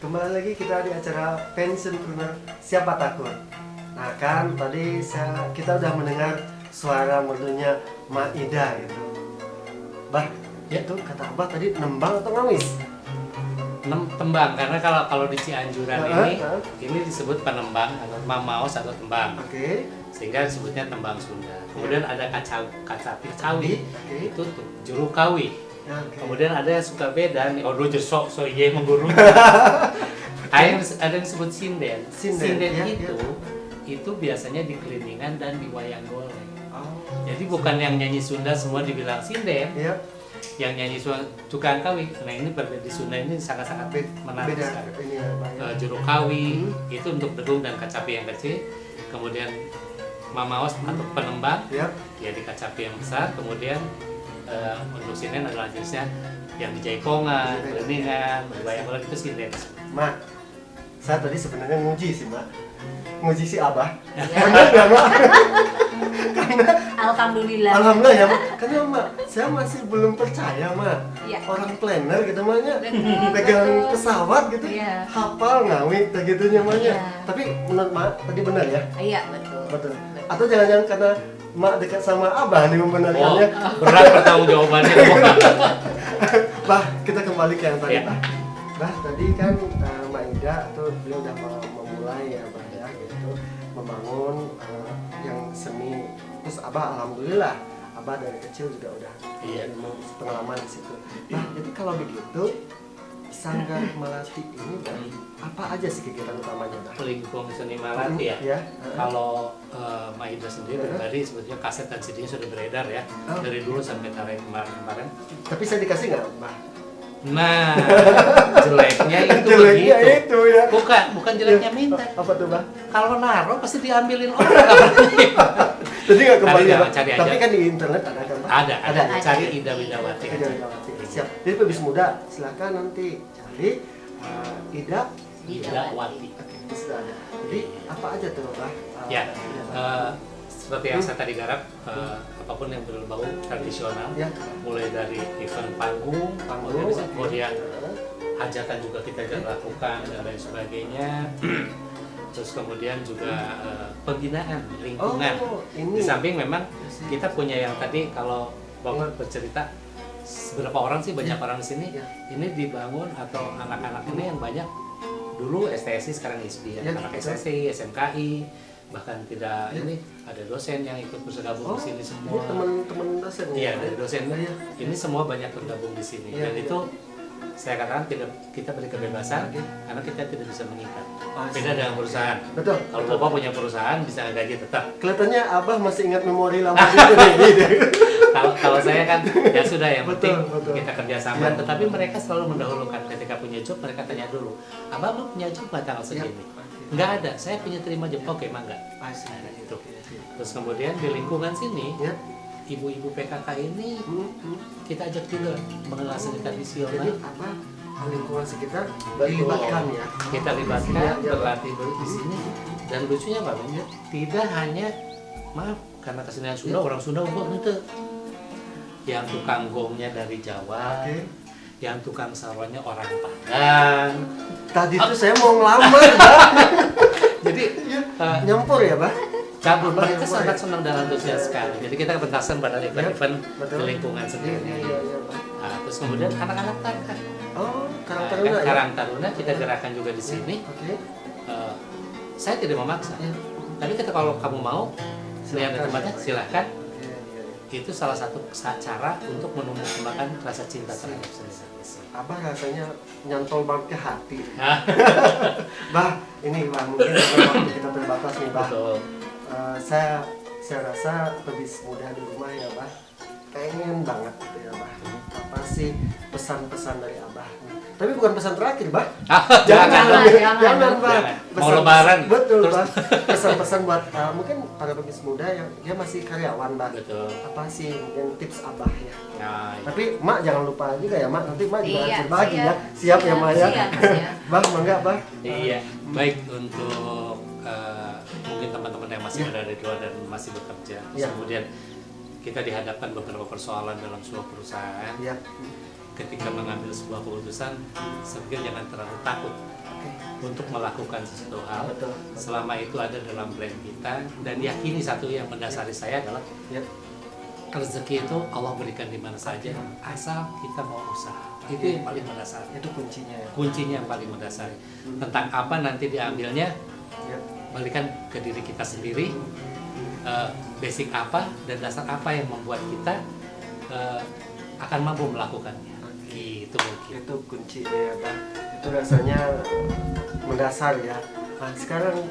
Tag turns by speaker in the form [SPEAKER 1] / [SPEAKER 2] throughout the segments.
[SPEAKER 1] Kembali lagi kita di acara Pensiunpreneur Siapa Takut. Nah kan tadi kita udah mendengar suara merdunya Maida gitu. Bah,
[SPEAKER 2] Ya.
[SPEAKER 1] itu kata Abah tadi nembang atau ngawis?
[SPEAKER 2] Tembang, karena kalau di Cianjuran ini disebut penembang atau mamaos atau tembang,
[SPEAKER 1] Oke.
[SPEAKER 2] sehingga disebutnya tembang Sunda. Kemudian ada kacapi kawi,
[SPEAKER 1] Oke.
[SPEAKER 2] itu tuh juru kawi.
[SPEAKER 1] Ya, oke.
[SPEAKER 2] Kemudian ada yang suka beda nih, oh jadi so iya mengguru. Ada yang disebut sinden.
[SPEAKER 1] Sinden, ya,
[SPEAKER 2] itu biasanya di keliningan dan di wayang golek.
[SPEAKER 1] Oh.
[SPEAKER 2] Jadi bukan yang nyanyi Sunda semua dibilang sinden,
[SPEAKER 1] Iya.
[SPEAKER 2] yang nyanyi tukang kawi. Nah ini di Sunda ini sangat-sangat menarik
[SPEAKER 1] Beda
[SPEAKER 2] sekali.
[SPEAKER 1] ini ya, Bah, ya.
[SPEAKER 2] Juru kawi itu untuk dedung dan kacapi yang kecil, kemudian mamaos atau penembang
[SPEAKER 1] Ya.
[SPEAKER 2] ya di kacapi yang besar, kemudian untuk sinden adalah jenisnya yang di jaipongan, keliningan, wayang golek itu sinden.
[SPEAKER 1] Mak, saya tadi sebenarnya nguji sih, Mak. Nguji si Abah.
[SPEAKER 3] Ya.
[SPEAKER 1] Bener nggak, Mak?
[SPEAKER 3] Alhamdulillah.
[SPEAKER 1] Alhamdulillah ya, Mak. Karena Mak, saya masih belum percaya, Mak.
[SPEAKER 3] Iya.
[SPEAKER 1] Orang planner gitu maknya
[SPEAKER 3] Betul.
[SPEAKER 1] pegang pesawat gitu,
[SPEAKER 3] Iya.
[SPEAKER 1] hafal ngawit kayak gitu namanya.
[SPEAKER 3] Iya.
[SPEAKER 1] Tapi menurut Mak tadi benar ya?
[SPEAKER 3] Iya, betul.
[SPEAKER 1] Betul. Atau jangan-jangan karena Mak dekat sama Abah nih
[SPEAKER 2] Oh,
[SPEAKER 1] membenarkannya.
[SPEAKER 2] berat pertanggung jawabannya.
[SPEAKER 1] Bah, kita kembali ke yang tadi,
[SPEAKER 2] Iya.
[SPEAKER 1] Bah. Bah, tadi kan Maida tuh beliau udah memulai ya, Bah ya, gitu, membangun yang seni. Terus Abah alhamdulillah, Abah dari kecil juga udah
[SPEAKER 2] Iya.
[SPEAKER 1] ilmu pengalaman di situ. Nah, jadi kalau begitu Sanggar Melati ini Bah, apa aja sih kegiatan utamanya, Bah?
[SPEAKER 2] Pelingkung seni Melati ya.
[SPEAKER 1] Ya.
[SPEAKER 2] Kalau Maida sendiri pribadi sebetulnya kaset dan CD-nya sudah beredar ya,
[SPEAKER 1] Oh.
[SPEAKER 2] dari dulu sampai kemarin.
[SPEAKER 1] Tapi saya dikasih nggak, Bah?
[SPEAKER 2] Nah, jeleknya itu
[SPEAKER 1] Jeleknya
[SPEAKER 2] begitu.
[SPEAKER 1] itu ya.
[SPEAKER 2] Bukan jeleknya minta.
[SPEAKER 1] Apa tuh, Bah?
[SPEAKER 2] Kalau naruh pasti diambilin orang.
[SPEAKER 1] Jadi nggak kembali ya, Bah?
[SPEAKER 2] Cari aja.
[SPEAKER 1] Tapi kan di internet ada kan, Bah?
[SPEAKER 2] Ada. Cari Ida Widawati.
[SPEAKER 1] Ida Widawati. Siap. Jadi pebis muda silakan nanti cari Ida
[SPEAKER 2] Widawati.
[SPEAKER 1] Oke, itu sudah ada. Jadi apa aja tuh, Bah?
[SPEAKER 2] Ya, seperti yang saya tadi garap, apapun yang berbau tradisional,
[SPEAKER 1] Ya.
[SPEAKER 2] mulai dari event panggung, kemudian hajatan juga kita lakukan dan lain sebagainya. Terus kemudian juga pembinaan lingkungan.
[SPEAKER 1] Oh, ini.
[SPEAKER 2] Di samping memang kita punya yang tadi kalau Bang bercerita seberapa orang sih, banyak orang di sini.
[SPEAKER 1] Ya.
[SPEAKER 2] Ini dibangun atau anak-anak ini yang banyak dulu STSI sekarang ISBI ya,
[SPEAKER 1] Ya,
[SPEAKER 2] anak
[SPEAKER 1] betul.
[SPEAKER 2] SSI, SMKI, bahkan tidak ini ada dosen yang ikut bergabung
[SPEAKER 1] Oh,
[SPEAKER 2] di sini
[SPEAKER 1] ini
[SPEAKER 2] semua.
[SPEAKER 1] teman-teman dosen ya?
[SPEAKER 2] Iya, dari dosen.
[SPEAKER 1] Iya.
[SPEAKER 2] Ini semua banyak bergabung di sini.
[SPEAKER 1] Iya,
[SPEAKER 2] Dan
[SPEAKER 1] iya.
[SPEAKER 2] itu saya katakan kita beri kebebasan
[SPEAKER 1] Oke.
[SPEAKER 2] karena kita tidak bisa mengikat.
[SPEAKER 1] Oh,
[SPEAKER 2] Beda dengan perusahaan.
[SPEAKER 1] Betul.
[SPEAKER 2] Kalau Bapak punya perusahaan bisa gaji tetap.
[SPEAKER 1] Kelihatannya Abah masih ingat memori lama gitu deh.
[SPEAKER 2] Kalau saya kan ya sudah, yang
[SPEAKER 1] Betul,
[SPEAKER 2] penting
[SPEAKER 1] betul.
[SPEAKER 2] kita kerjasama.
[SPEAKER 1] Ya.
[SPEAKER 2] Tetapi mereka selalu mendahulukan ketika punya job, mereka tanya dulu, Abang lu punya job nggak tanggal segini? Nggak ada, saya punya terima job. Oke, mangga.
[SPEAKER 1] I see.
[SPEAKER 2] Nah, itu. Terus kemudian di lingkungan sini,
[SPEAKER 1] Ya.
[SPEAKER 2] ibu-ibu PKK ini kita ajak juga mengenal seni
[SPEAKER 1] Jadi
[SPEAKER 2] tradisional.
[SPEAKER 1] apa lingkungan sekitar dilibatkan ya?
[SPEAKER 2] Kita libatkan,
[SPEAKER 1] Ya, ya.
[SPEAKER 2] berlatih dulu di sini. Dan lucunya Pak Ben, tidak hanya, maaf, karena kesenian Sunda, orang Sunda untuk itu. Yang tukang gongnya dari Jawa,
[SPEAKER 1] Oke.
[SPEAKER 2] yang tukang sarwanya orang Padang.
[SPEAKER 1] Tadi tuh saya mau ngelamar, Bah.
[SPEAKER 2] Jadi
[SPEAKER 1] Nyampur ya, Bah?
[SPEAKER 2] cabut,
[SPEAKER 1] Boleh,
[SPEAKER 2] mereka
[SPEAKER 1] boleh.
[SPEAKER 2] sangat senang dan antusias sekali. Jadi kita petasan pada event-event
[SPEAKER 1] betul.
[SPEAKER 2] di lingkungan sendiri.
[SPEAKER 1] Iya, Bah.
[SPEAKER 2] Nah, terus kemudian anak-anak tarka.
[SPEAKER 1] Oh, Karang
[SPEAKER 2] Nah,
[SPEAKER 1] Taruna ya?
[SPEAKER 2] Karang Taruna kita gerakan juga di sini.
[SPEAKER 1] Oke.
[SPEAKER 2] Eh, saya tidak memaksa.
[SPEAKER 1] Iya.
[SPEAKER 2] Tapi kalau kamu mau lihat
[SPEAKER 1] Silakan,
[SPEAKER 2] tempatnya,
[SPEAKER 1] ya.
[SPEAKER 2] silahkan.
[SPEAKER 1] Iya, iya.
[SPEAKER 2] Itu salah satu cara untuk menumbuh kembangkan rasa cinta terhadap seni tradisi.
[SPEAKER 1] Abah rasanya nyantol banget ke hati.
[SPEAKER 2] Hah?
[SPEAKER 1] Bah, ini Bah, mungkin karena waktu kita terbatas nih, Bah.
[SPEAKER 2] Betul.
[SPEAKER 1] Saya rasa pebis muda di rumah ya, Bah. Pengen banget gitu ya, Bah. Apa sih pesan-pesan dari Abah? Tapi bukan pesan terakhir, Bah.
[SPEAKER 2] Jangan.
[SPEAKER 1] Jangan, Bah.
[SPEAKER 2] Jangan. Mau lebaran.
[SPEAKER 1] Betul,
[SPEAKER 2] Terus-
[SPEAKER 1] Bah. Pesan-pesan buat mungkin para pebis muda yang dia masih karyawan, Bah.
[SPEAKER 2] Betul.
[SPEAKER 1] Apa sih mungkin tips Abah ya?
[SPEAKER 2] Nah,
[SPEAKER 1] Tapi Mak jangan lupa juga ya, Mak. Nanti Mak juga
[SPEAKER 3] Iya,
[SPEAKER 1] harus berbagi
[SPEAKER 3] siap.
[SPEAKER 1] ya. Siap ya, Mak ya.
[SPEAKER 3] Siap, siap.
[SPEAKER 1] Bang, mangga, Bang.
[SPEAKER 2] iya. Baik untuk mungkin teman-teman yang masih
[SPEAKER 1] Ya.
[SPEAKER 2] berada di luar dan masih bekerja.
[SPEAKER 1] Ya.
[SPEAKER 2] Kemudian kita dihadapkan beberapa persoalan dalam sebuah perusahaan.
[SPEAKER 1] Ya.
[SPEAKER 2] ketika mengambil sebuah keputusan, saya pikir jangan terlalu takut untuk melakukan sesuatu hal
[SPEAKER 1] Betul.
[SPEAKER 2] selama itu ada dalam plan kita, dan yakini satu yang mendasari saya adalah
[SPEAKER 1] Ya.
[SPEAKER 2] rezeki itu Allah berikan di mana saja asal kita mau usaha. Itu yang paling mendasar.
[SPEAKER 1] Itu kuncinya ya.
[SPEAKER 2] Kuncinya yang paling mendasari. Tentang apa nanti diambilnya,
[SPEAKER 1] Ya.
[SPEAKER 2] balikan ke diri kita sendiri. Basic apa dan dasar apa yang membuat kita akan mampu melakukannya. Gitu mungkin.
[SPEAKER 1] Itu kunci ya Bang. Itu rasanya mendasar ya. Nah, sekarang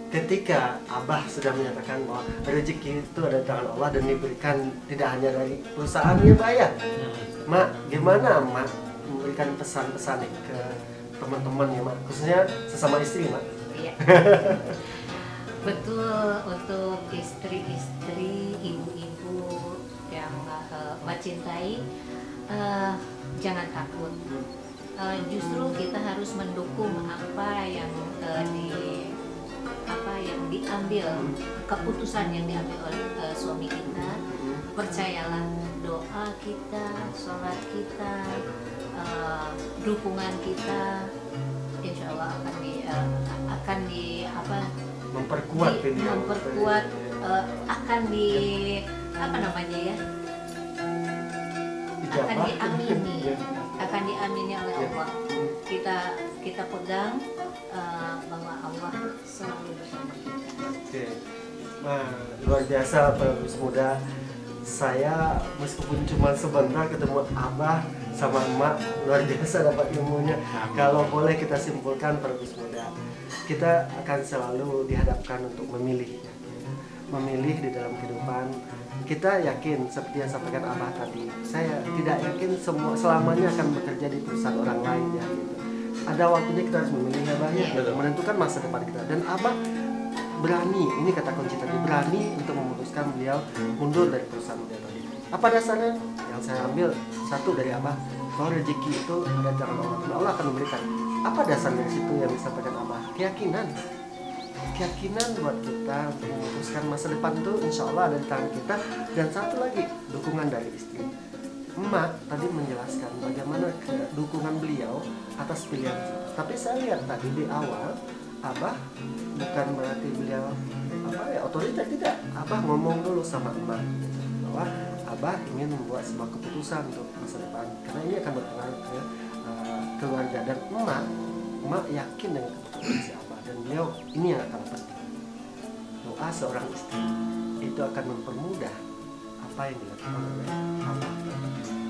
[SPEAKER 1] ketika Abah sudah menyatakan bahwa rezeki itu ada di tangan Allah dan diberikan tidak hanya dari perusahaannya Pak ya. Mak, gimana Mak memberikan pesan-pesan nih ke teman-teman ya Mak, khususnya sesama istri Mak?
[SPEAKER 3] Iya. Betul, untuk istri-istri, ibu-ibu yang mencintai, jangan takut. Justru kita harus mendukung apa yang diambil, keputusan yang diambil oleh suami kita. Percayalah, doa kita, sholat kita, dukungan kita, insya Allah
[SPEAKER 1] Memperkuat pilihan.
[SPEAKER 3] memperkuat, akan di apa namanya ya, akan
[SPEAKER 1] Ijabah.
[SPEAKER 3] diamini,
[SPEAKER 1] Ya.
[SPEAKER 3] akan diamini oleh
[SPEAKER 1] Ya.
[SPEAKER 3] Allah. Kita pegang bahwa Allah selalu bersama kita.
[SPEAKER 1] Oke. Nah, luar biasa Pak Gus Muda. Saya meskipun cuma sebentar ketemu Abah sama Emak, luar biasa dapat ilmunya.
[SPEAKER 2] Amin.
[SPEAKER 1] Kalau boleh kita simpulkan Pak Gus Muda, kita akan selalu dihadapkan untuk memilih. Memilih di dalam kehidupan. Kita yakin seperti yang sampaikan Abah tadi. Saya tidak yakin selamanya akan bekerja di perusahaan orang lain ya gitu. Ada waktunya kita harus memilih ya Abah ya,
[SPEAKER 3] Iya.
[SPEAKER 1] menentukan masa depan kita. Dan Abah berani, ini kata kunci tadi, berani untuk memutuskan beliau mundur dari perusahaan beliau tadi. Apa dasarnya? Yang saya ambil satu dari Abah, bahwa rezeki itu ada di tangan Allah dan Allah akan memberikan. Apa dasar dari situ yang disampaikan Abah? Keyakinan. Keyakinan buat kita untuk memutuskan masa depan itu insya Allah ada di tangan kita. Dan satu lagi, dukungan dari istri. Emak tadi menjelaskan bagaimana dukungan beliau atas pilihan itu. Tapi saya lihat tadi di awal, Abah bukan berarti beliau otoriter, tidak. Abah ngomong dulu sama emak bahwa Abah ingin membuat sebuah keputusan untuk masa depan karena ini akan berpengaruh ke keluarga. Dan emak yakin dengan keputusan si Abah, dan beliau ini yang akan penting. Doa seorang istri itu akan mempermudah apa yang dilakukan oleh Abah.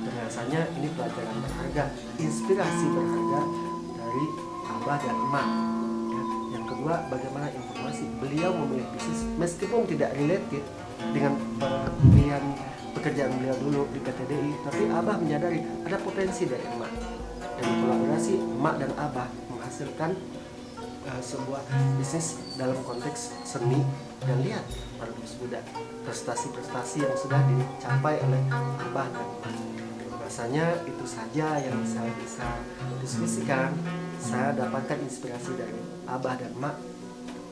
[SPEAKER 1] Dan rasanya ini pelajaran berharga, inspirasi berharga dari Abah dan emak. Yang kedua, bagaimana informasi beliau memilih bisnis meskipun tidak related dengan pilihan pekerjaan beliau dulu di PTDI, tapi Abah menyadari ada potensi dari emak, dan kolaborasi emak dan Abah menghasilkan sebuah bisnis dalam konteks seni. Dan lihat para Gus Muda, prestasi-prestasi yang sudah dicapai oleh Abah dan emak. Rasanya itu saja yang saya bisa diskusikan. Saya dapatkan inspirasi dari Abah dan Mak,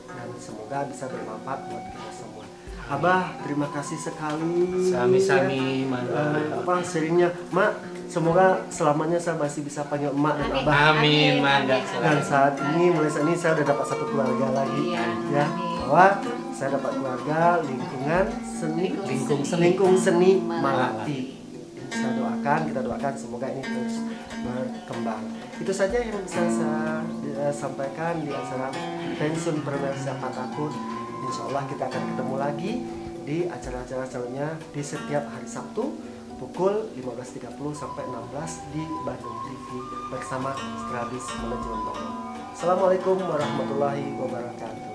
[SPEAKER 1] dan semoga bisa bermanfaat buat kita semua. Abah, terima kasih sekali.
[SPEAKER 2] Sami-sami,
[SPEAKER 1] sharingnya Mak. Semoga selamanya saya masih bisa panggil Mak dan
[SPEAKER 3] Amin.
[SPEAKER 1] Abah.
[SPEAKER 2] Amin,
[SPEAKER 3] Amin.
[SPEAKER 2] mangga.
[SPEAKER 1] Dan saat ini, mulai saat ini saya udah dapat satu keluarga lagi.
[SPEAKER 3] Iya,
[SPEAKER 1] Ya,
[SPEAKER 3] amin.
[SPEAKER 1] bahwa saya dapat keluarga lingkungan seni, lingkung seni Malati. Kita doakan semoga ini terus berkembang. Itu saja yang bisa saya sampaikan di acara pensiun perwira siapa takut. Insya Allah kita akan ketemu lagi di acara-acara selanjutnya di setiap hari Sabtu pukul 15.30 sampai 16 di Bandung TV bersama Strabis Manajemen Bandung. Assalamualaikum warahmatullahi wabarakatuh.